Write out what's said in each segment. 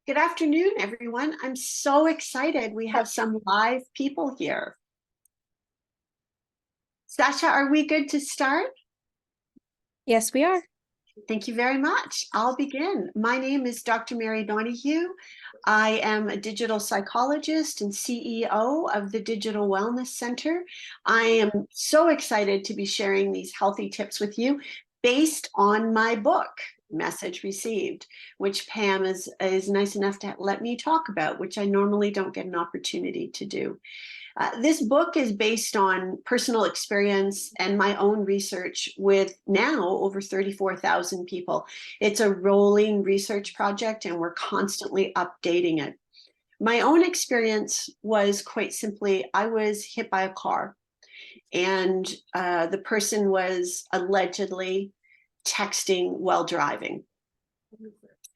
Good afternoon, everyone. I'm so excited. We have some live people here. Sasha, are we good to start? Yes, we are. Thank you very much. I'll begin. My name is Dr. Mary Donohue. I am a digital psychologist and CEO of the Digital Wellness Center. I am so excited to be sharing these healthy tips with you based on my book, Message Received, which Pam is nice enough to let me talk about, which I normally don't get an opportunity to do. This book is based on personal experience and my own research with now over 34,000 people. It's a rolling research project and we're constantly updating it. My own experience was quite simply, I was hit by a car and the person was allegedly texting while driving.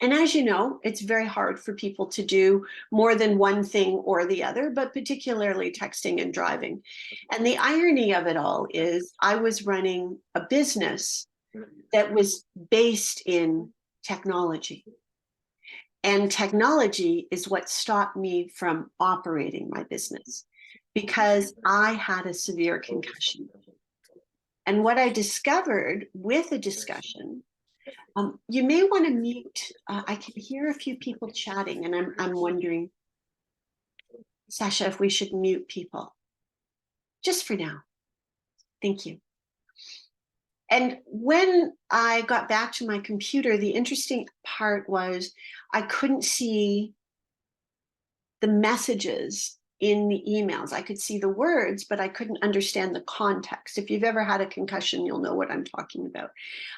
And as you know, it's very hard for people to do more than one thing or the other, but particularly texting and driving. And the irony of it all is I was running a business that was based in technology. And technology is what stopped me from operating my business because I had a severe concussion. And what I discovered with a discussion, you may want to mute. I can hear a few people chatting, and I'm wondering, Sasha, if we should mute people just for now. Thank you. And when I got back to my computer, the interesting part was I couldn't see the messages in the emails. I could see the words, but I couldn't understand the context. If you've ever had a concussion, you'll know what I'm talking about.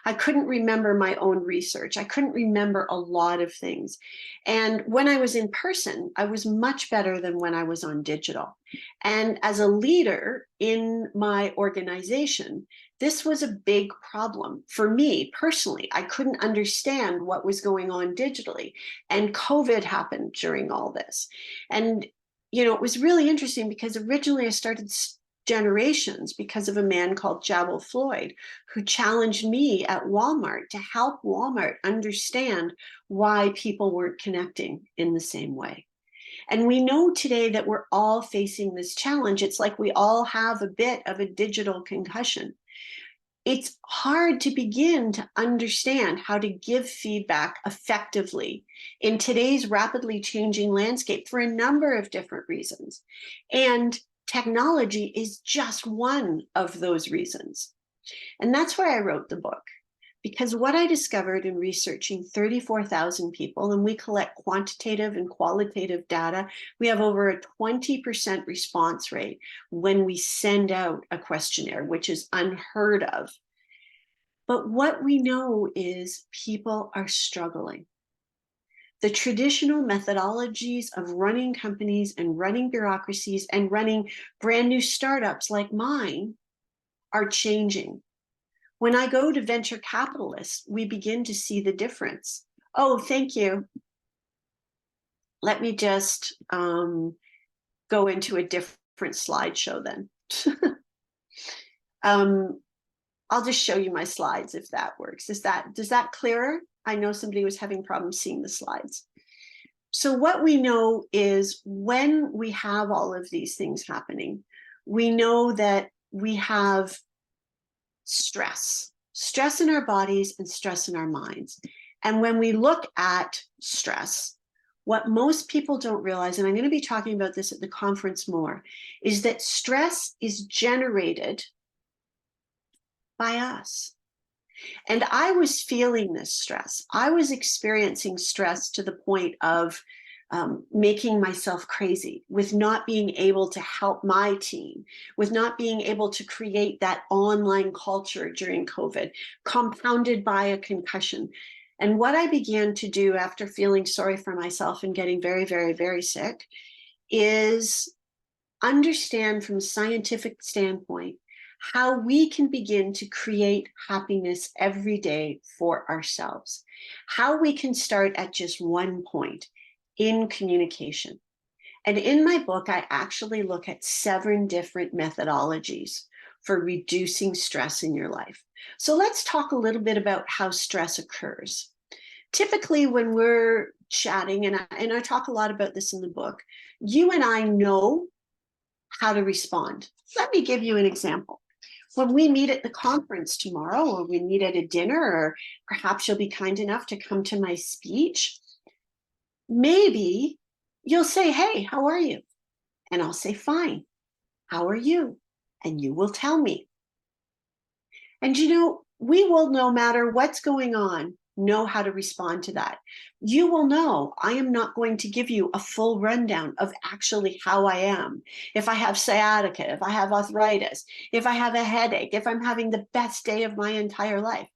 I couldn't remember my own research. I couldn't remember a lot of things. And when I was in person, I was much better than when I was on digital. And as a leader in my organization, this was a big problem for me personally. I couldn't understand what was going on digitally. And COVID happened during all this. And it was really interesting because originally I started Generations because of a man called Jabal Floyd, who challenged me at Walmart to help Walmart understand why people weren't connecting in the same way. And we know today that we're all facing this challenge. It's like we all have a bit of a digital concussion. It's hard to begin to understand how to give feedback effectively in today's rapidly changing landscape for a number of different reasons. And technology is just one of those reasons. And that's why I wrote the book. Because what I discovered in researching 34,000 people, and we collect quantitative and qualitative data, we have over a 20% response rate when we send out a questionnaire, which is unheard of. But what we know is people are struggling. The traditional methodologies of running companies and running bureaucracies and running brand new startups like mine are changing. When I go to venture capitalists, we begin to see the difference. Oh, thank you. Let me just go into a different slideshow then. I'll just show you my slides if that works. Does that clearer? I know somebody was having problems seeing the slides. So what we know is when we have all of these things happening, we know that we have stress in our bodies and stress in our minds. And when we look at stress, what most people don't realize, and I'm going to be talking about this at the conference more, is that stress is generated by us. And I was feeling this stress. I was experiencing stress to the point of making myself crazy with not being able to help my team, with not being able to create that online culture during COVID, compounded by a concussion. And what I began to do after feeling sorry for myself and getting very, very, very sick is understand from a scientific standpoint how we can begin to create happiness every day for ourselves, how we can start at just one point in communication. And in my book, I actually look at 7 different methodologies for reducing stress in your life. So let's talk a little bit about how stress occurs. Typically, when we're chatting, and I talk a lot about this in the book, you and I know how to respond. Let me give you an example. When we meet at the conference tomorrow, or we meet at a dinner, or perhaps you'll be kind enough to come to my speech, maybe you'll say, "Hey, how are you?" And I'll say, "Fine. How are you?" And you will tell me. And we will, no matter what's going on, know how to respond to that. You will know I am not going to give you a full rundown of actually how I am. If I have sciatica, if I have arthritis, if I have a headache, if I'm having the best day of my entire life,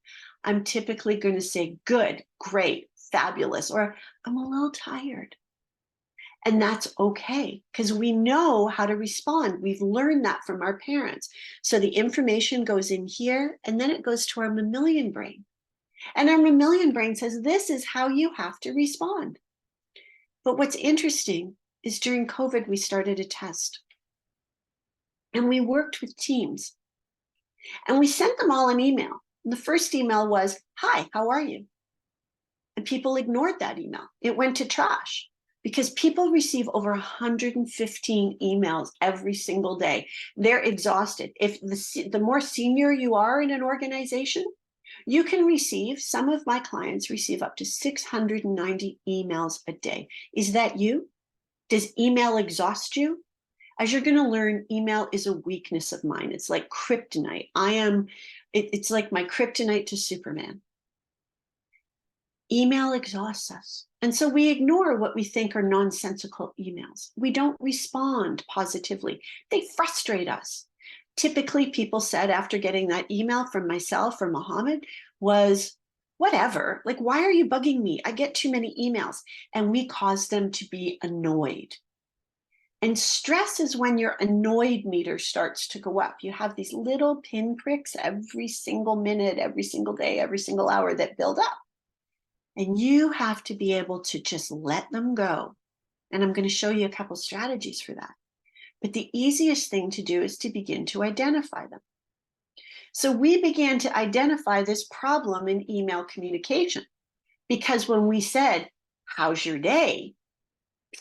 I'm typically going to say good, great, fabulous, or I'm a little tired. And that's okay because we know how to respond. We've learned that from our parents. So the information goes in here and then it goes to our mammalian brain. And our mammalian brain says, this is how you have to respond. But what's interesting is during COVID, we started a test and we worked with teams and we sent them all an email. And the first email was, "Hi, how are you?" And people ignored that email. It went to trash because people receive over 115 emails every single day. They're exhausted. If the more senior you are in an organization, you can receive, some of my clients receive up to 690 emails a day. Is that you? Does email exhaust you? As you're going to learn, email is a weakness of mine. It's like kryptonite. It's like my kryptonite to Superman. Email exhausts us. And so we ignore what we think are nonsensical emails. We don't respond positively. They frustrate us. Typically, people said after getting that email from myself or Mohammed was, "Whatever, like, why are you bugging me? I get too many emails." And we cause them to be annoyed. And stress is when your annoyed meter starts to go up. You have these little pinpricks every single minute, every single day, every single hour that build up. And you have to be able to just let them go. And I'm going to show you a couple strategies for that. But the easiest thing to do is to begin to identify them. So we began to identify this problem in email communication because when we said, "How's your day?"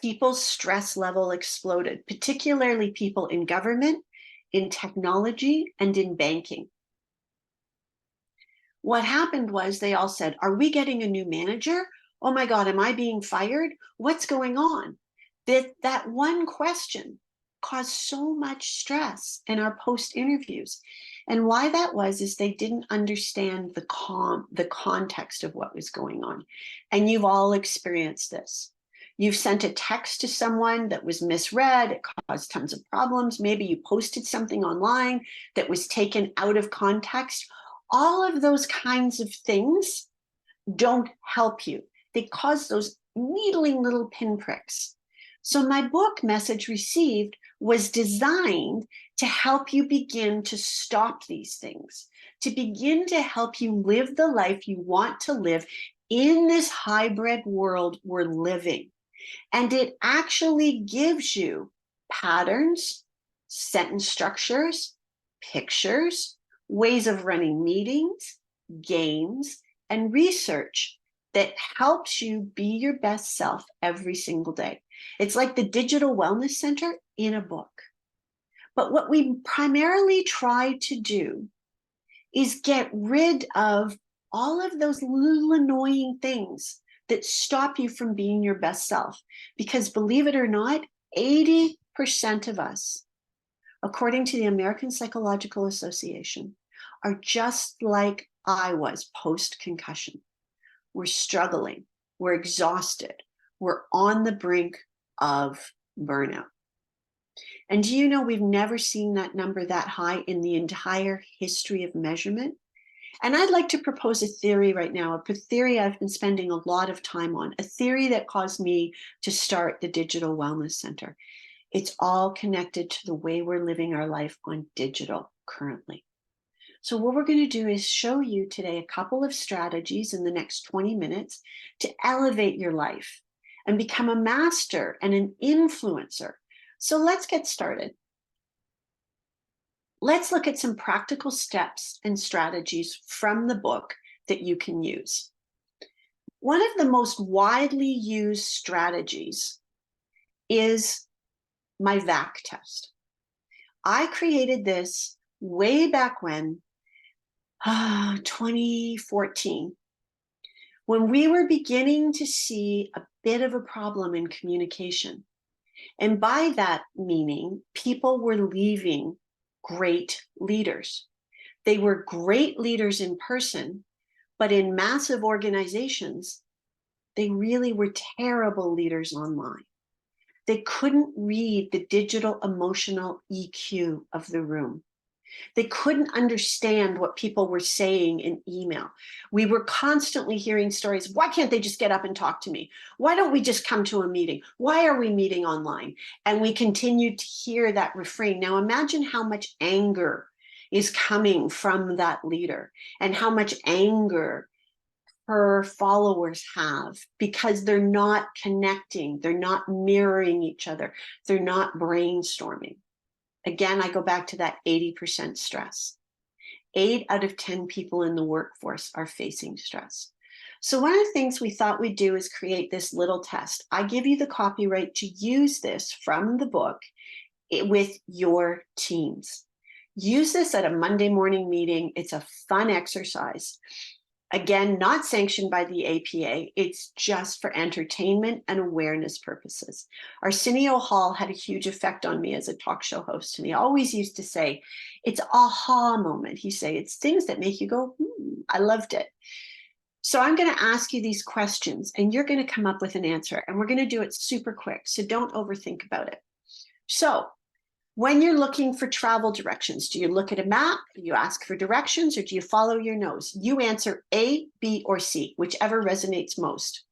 people's stress level exploded, particularly people in government, in technology, and in banking. What happened was they all said, "Are we getting a new manager? Oh my God, am I being fired? What's going on?" That one question caused so much stress in our post interviews. And why that was is they didn't understand the context of what was going on. And you've all experienced this. You've sent a text to someone that was misread, it caused tons of problems. Maybe you posted something online that was taken out of context. All of those kinds of things don't help you. They cause those needling little pinpricks. So my book, Message Received, was designed to help you begin to stop these things, to begin to help you live the life you want to live in this hybrid world we're living. And it actually gives you patterns, sentence structures, pictures, ways of running meetings, games, and research that helps you be your best self every single day. It's like the Digital Wellness Center in a book. But what we primarily try to do is get rid of all of those little annoying things that stop you from being your best self. Because believe it or not, 80% of us, according to the American Psychological Association, are just like I was post-concussion. We're struggling, we're exhausted, we're on the brink of burnout. And do you know we've never seen that number that high in the entire history of measurement? And I'd like to propose a theory right now, a theory I've been spending a lot of time on, a theory that caused me to start the Digital Wellness Center. It's all connected to the way we're living our life on digital currently. So what we're going to do is show you today a couple of strategies in the next 20 minutes to elevate your life and become a master and an influencer. So let's get started. Let's look at some practical steps and strategies from the book that you can use. One of the most widely used strategies is my VAC test. I created this way back when, 2014, when we were beginning to see a bit of a problem in communication. And by that meaning, people were leaving great leaders. They were great leaders in person, but in massive organizations, they really were terrible leaders online. They couldn't read the digital emotional EQ of the room. They couldn't understand what people were saying in email. We were constantly hearing stories. Why can't they just get up and talk to me? Why don't we just come to a meeting? Why are we meeting online? And we continued to hear that refrain. Now imagine how much anger is coming from that leader and how much anger her followers have because they're not connecting, they're not mirroring each other, they're not brainstorming. Again, I go back to that 80% stress. 8 out of 10 people in the workforce are facing stress. So one of the things we thought we'd do is create this little test. I give you the copyright to use this from the book with your teams. Use this at a Monday morning meeting. It's a fun exercise. Again, not sanctioned by the APA. It's just for entertainment and awareness purposes. Arsenio Hall had a huge effect on me as a talk show host. And he always used to say, it's aha moment. He'd say, it's things that make you go, I loved it. So I'm going to ask you these questions and you're going to come up with an answer. And we're going to do it super quick. So don't overthink about it. So when you're looking for travel directions, do you look at a map, do you ask for directions, or do you follow your nose? You answer A, B, or C, whichever resonates most.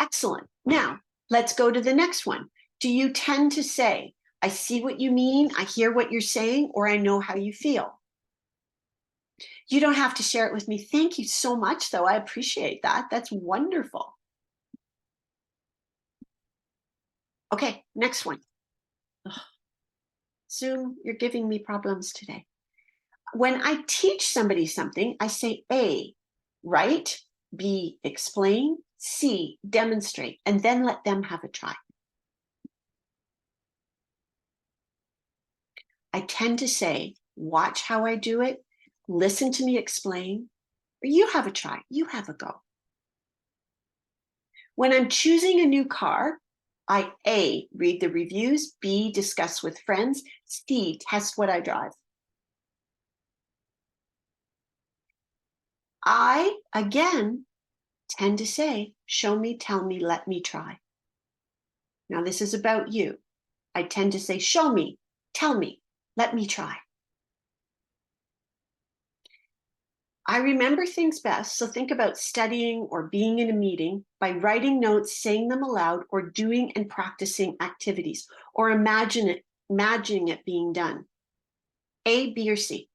Excellent. Now, let's go to the next one. Do you tend to say, I see what you mean, I hear what you're saying, or I know how you feel? You don't have to share it with me. Thank you so much, though. I appreciate that. That's wonderful. Okay, next one. Ugh. Zoom, you're giving me problems today. When I teach somebody something, I say A, write, B, explain, C, demonstrate, and then let them have a try. I tend to say, watch how I do it, listen to me explain, or you have a try, you have a go. When I'm choosing a new car, I A, read the reviews, B, discuss with friends, C, test what I drive. I, again, tend to say, show me, tell me, let me try. Now, this is about you. I tend to say, show me, tell me, let me try. I remember things best, so think about studying or being in a meeting by writing notes, saying them aloud, or doing and practicing activities, or imagining it being done. A, B, or C.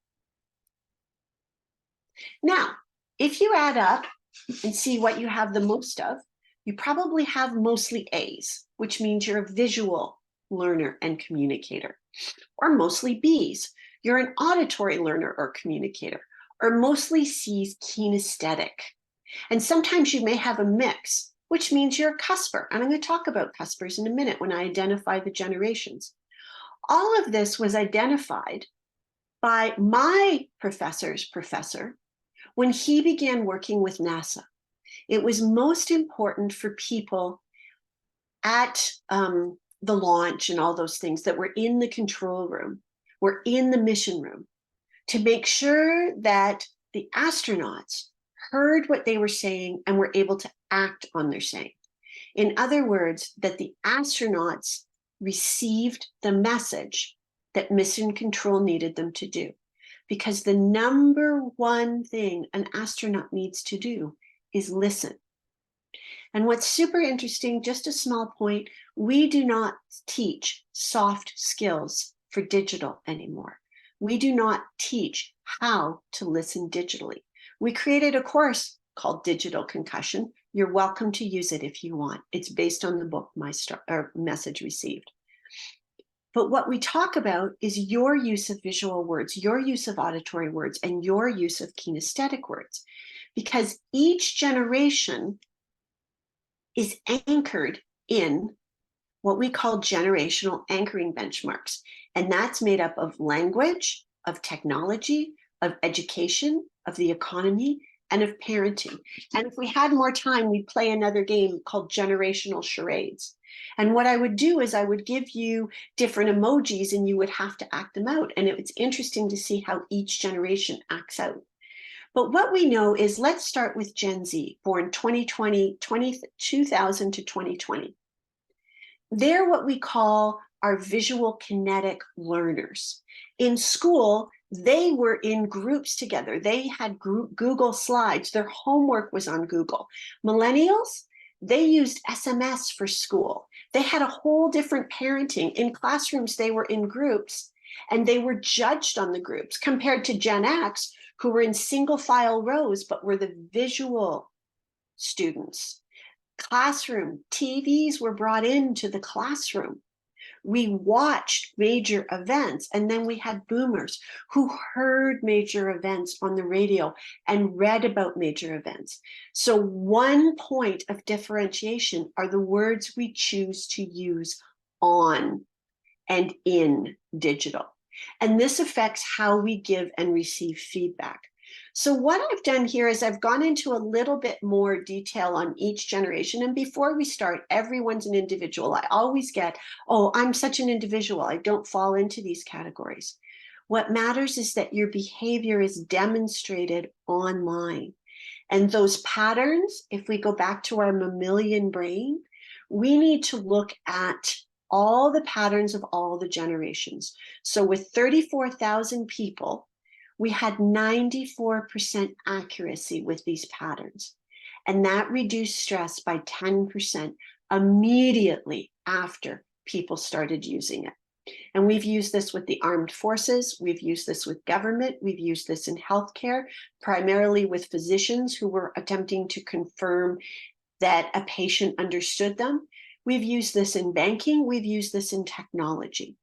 Now, if you add up and see what you have the most of, you probably have mostly A's, which means you're a visual learner and communicator, or mostly B's, you're an auditory learner or communicator, or mostly C's, kinesthetic. And sometimes you may have a mix, which means you're a cusper. And I'm going to talk about cuspers in a minute when I identify the generations. All of this was identified by my professor's professor when he began working with NASA. It was most important for people at the launch and all those things that were in the control room, were in the mission room, to make sure that the astronauts heard what they were saying and were able to act on their saying. In other words, that the astronauts received the message that mission control needed them to do. Because the number one thing an astronaut needs to do is listen. And what's super interesting, just a small point, we do not teach soft skills for digital anymore. We do not teach how to listen digitally. We created a course called Digital Concussion. You're welcome to use it if you want. It's based on the book, Message Received. But what we talk about is your use of visual words, your use of auditory words, and your use of kinesthetic words. because each generation is anchored in what we call generational anchoring benchmarks. And that's made up of language, of technology, of education, of the economy, and of parenting. And if we had more time, we'd play another game called generational charades. And what I would do is I would give you different emojis and you would have to act them out. And it's interesting to see how each generation acts out. But what we know is, let's start with Gen Z, born 2020, 2000 to 2020. They're what we call our visual kinetic learners. In school, they were in groups together. They had Google Slides. Their homework was on Google. Millennials, they used SMS for school. They had a whole different parenting. In classrooms, they were in groups and they were judged on the groups, compared to Gen X, who were in single file rows, but were the visual students. Classroom, TVs were brought into the classroom. We watched major events, and then we had boomers who heard major events on the radio and read about major events. So one point of differentiation are the words we choose to use on and in digital. And this affects how we give and receive feedback. So what I've done here is I've gone into a little bit more detail on each generation. And before we start, everyone's an individual. I always get, oh, I'm such an individual, I don't fall into these categories. What matters is that your behavior is demonstrated online. And those patterns, if we go back to our mammalian brain, we need to look at all the patterns of all the generations. So with 34,000 people, we had 94% accuracy with these patterns. And that reduced stress by 10% immediately after people started using it. And we've used this with the armed forces, we've used this with government, we've used this in healthcare, primarily with physicians who were attempting to confirm that a patient understood them. We've used this in banking, we've used this in technology.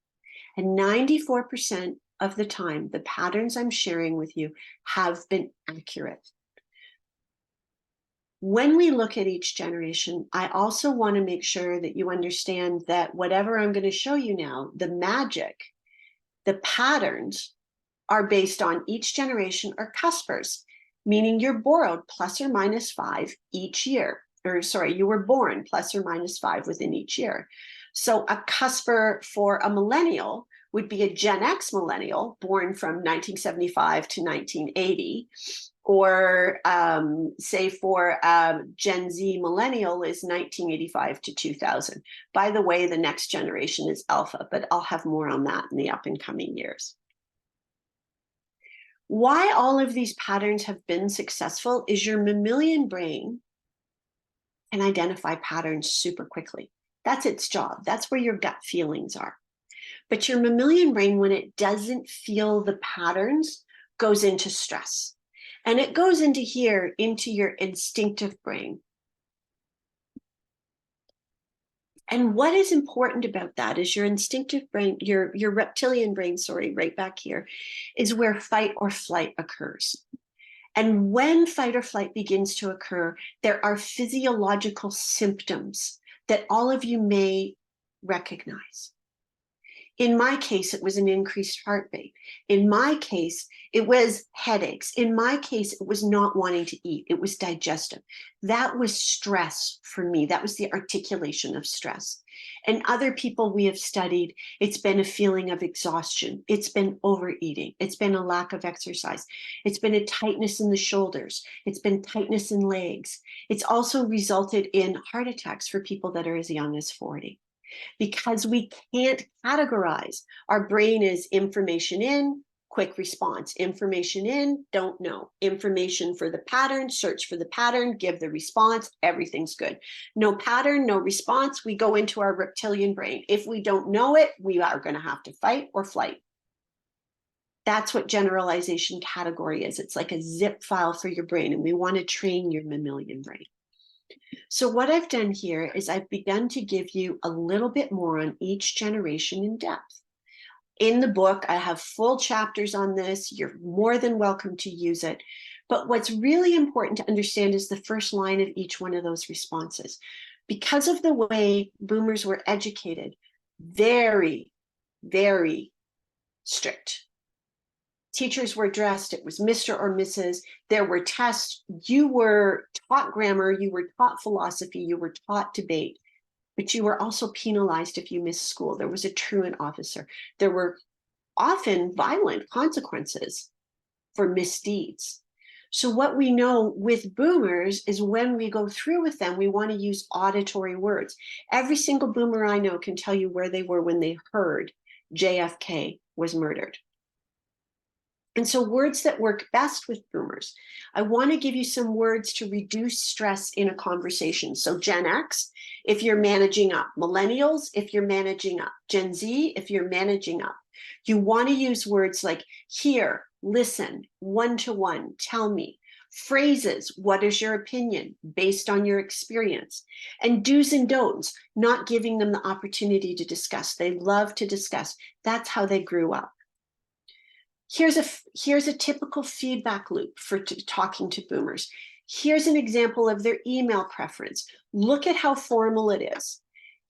And 94% of the time, the patterns I'm sharing with you have been accurate. When we look at each generation, I also want to make sure that you understand that whatever I'm going to show you now, the magic, the patterns are based on each generation are cuspers, meaning you're borrowed plus or minus 5 each year. Or sorry, you were born plus or minus 5 within each year. So a cusper for a millennial would be a Gen X millennial born from 1975 to 1980, or say for Gen Z millennial is 1985 to 2000. By the way, the next generation is Alpha, but I'll have more on that in the up and coming years. Why all of these patterns have been successful is your mammalian brain can identify patterns super quickly. That's its job. That's where your gut feelings are. But your mammalian brain, when it doesn't feel the patterns, goes into stress. And it goes into here, into your instinctive brain. And what is important about that is your instinctive brain, your reptilian brain, sorry, right back here, is where fight or flight occurs. And when fight or flight begins to occur, there are physiological symptoms that all of you may recognize. In my case, it was an increased heart rate. In my case, it was headaches. In my case, it was not wanting to eat. It was digestive. That was stress for me. That was the articulation of stress. And other people we have studied, it's been a feeling of exhaustion. It's been overeating. It's been a lack of exercise. It's been a tightness in the shoulders. It's been tightness in legs. It's also resulted in heart attacks for people that are as young as 40. Because we can't categorize. Our brain is information in, quick response. Information in, don't know. Information for the pattern, search for the pattern, give the response, everything's good. No pattern, no response, we go into our reptilian brain. If we don't know it, we are going to have to fight or flight. That's what generalization category is. It's like a zip file for your brain, and we want to train your mammalian brain. So what I've done here is I've begun to give you a little bit more on each generation in depth. In the book, I have full chapters on this. You're more than welcome to use it. But what's really important to understand is the first line of each one of those responses. Because of the way boomers were educated, very, very strict. Teachers were dressed, it was Mr. or Mrs. There were tests. You were taught grammar, you were taught philosophy, you were taught debate, but you were also penalized if you missed school. There was a truant officer. There were often violent consequences for misdeeds. So what we know with boomers is when we go through with them, we want to use auditory words. Every single boomer I know can tell you where they were when they heard JFK was murdered. And so words that work best with boomers, I want to give you some words to reduce stress in a conversation. So Gen X, if you're managing up. Millennials, if you're managing up. Gen Z, if you're managing up. You want to use words like hear, listen, one-to-one, tell me. Phrases, what is your opinion based on your experience? And do's and don'ts, not giving them the opportunity to discuss. They love to discuss. That's how they grew up. Here's a typical feedback loop for talking to boomers. Here's an example of their email preference. Look at how formal it is.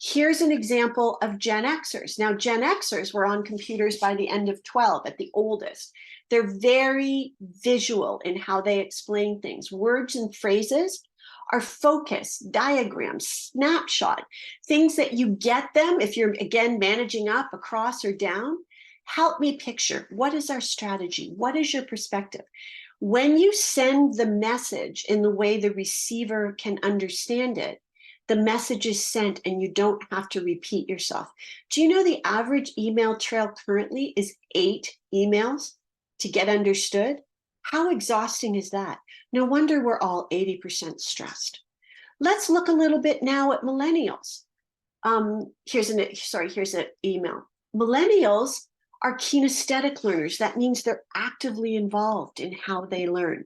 Here's an example of Gen Xers. Now, Gen Xers were on computers by the end of 12 at the oldest. They're very visual in how they explain things. Words and phrases are focus, diagrams, snapshot, things that you get them if you're, again, managing up, across, or down. Help me picture, what is our strategy? What is your perspective? When you send the message in the way the receiver can understand it, the message is sent and you don't have to repeat yourself. Do you know the average email trail currently is 8 emails to get understood? How exhausting is that? No wonder we're all 80% stressed. Let's look a little bit now at millennials. Here's an email. Millennials are kinesthetic learners. That means they're actively involved in how they learn.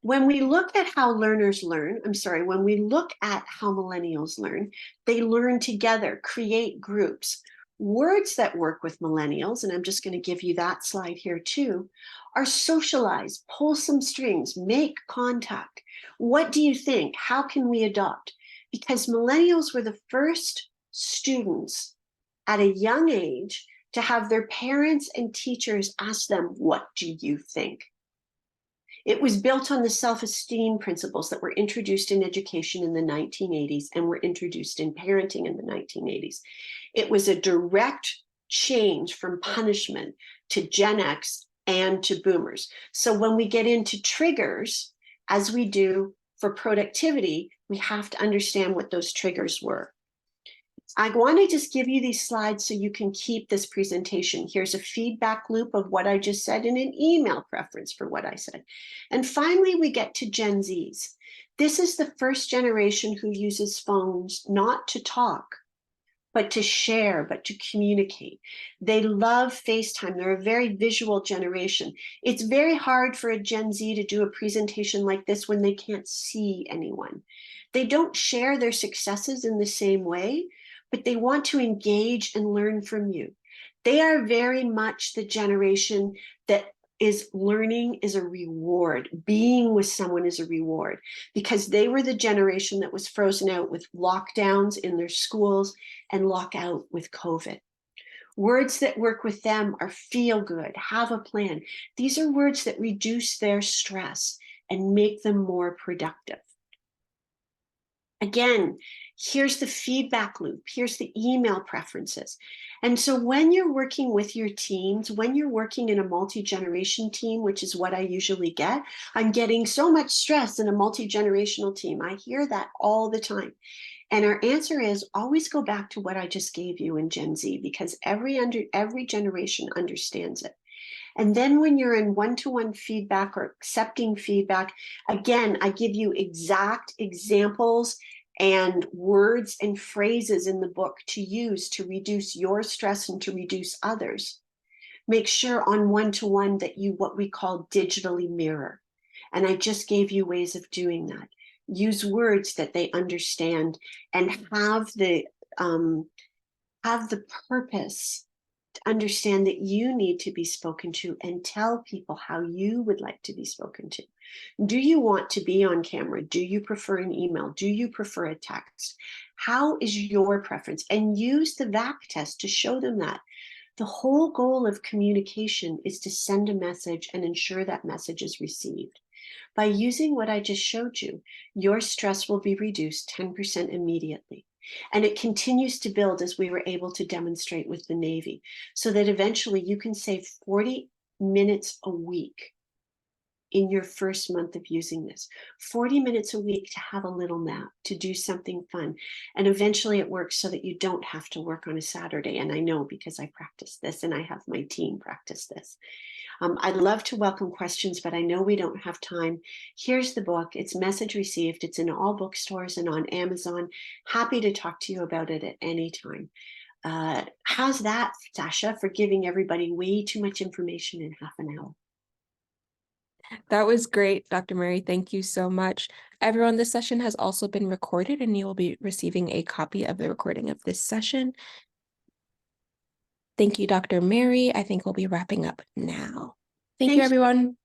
When we look at how learners learn, when we look at how millennials learn, they learn together, create groups. Words that work with millennials, and I'm just going to give you that slide here too, are socialize, pull some strings, make contact. What do you think? How can we adopt? Because millennials were the first students at a young age to have their parents and teachers ask them, what do you think? It was built on the self-esteem principles that were introduced in education in the 1980s and were introduced in parenting in the 1980s. It was a direct change from punishment to Gen X and to boomers. So when we get into triggers, as we do for productivity, we have to understand what those triggers were. I want to just give you these slides so you can keep this presentation. Here's a feedback loop of what I just said and an email preference for what I said. And finally, we get to Gen Zs. This is the first generation who uses phones not to talk, but to share, but to communicate. They love FaceTime. They're a very visual generation. It's very hard for a Gen Z to do a presentation like this when they can't see anyone. They don't share their successes in the same way, but they want to engage and learn from you. They are very much the generation that is learning is a reward. Being with someone is a reward because they were the generation that was frozen out with lockdowns in their schools and lockout with COVID. Words that work with them are feel good, have a plan. These are words that reduce their stress and make them more productive. Again, here's the feedback loop. Here's the email preferences. And so when you're working with your teams, when you're working in a multi-generation team, which is what I usually get, I'm getting so much stress in a multi-generational team. I hear that all the time. And our answer is always go back to what I just gave you in Gen Z, because every generation understands it. And then when you're in one-to-one feedback or accepting feedback, again, I give you exact examples and words and phrases in the book to use to reduce your stress and to reduce others. Make sure on one-to-one that you, what we call digitally mirror. And I just gave you ways of doing that. Use words that they understand and have the purpose understand that you need to be spoken to and tell people how you would like to be spoken to. Do you want to be on camera? Do you prefer an email? Do you prefer a text? How is your preference? And use the VAC test to show them that. The whole goal of communication is to send a message and ensure that message is received. By using what I just showed you, your stress will be reduced 10% immediately. And it continues to build as we were able to demonstrate with the Navy, so that eventually you can save 40 minutes a week in your first month of using this. 40 minutes a week to have a little nap, to do something fun. And eventually it works so that you don't have to work on a Saturday. And I know because I practice this and I have my team practice this. I'd love to welcome questions, but I know we don't have time. Here's the book. It's Message Received. It's in all bookstores and on Amazon. Happy to talk to you about it at any time. How's that, Sasha, for giving everybody way too much information in half an hour? That was great, Dr. Mary. Thank you so much. Everyone, this session has also been recorded and you will be receiving a copy of the recording of this session. Thank you, Dr. Mary. I think we'll be wrapping up now. Thank you, everyone.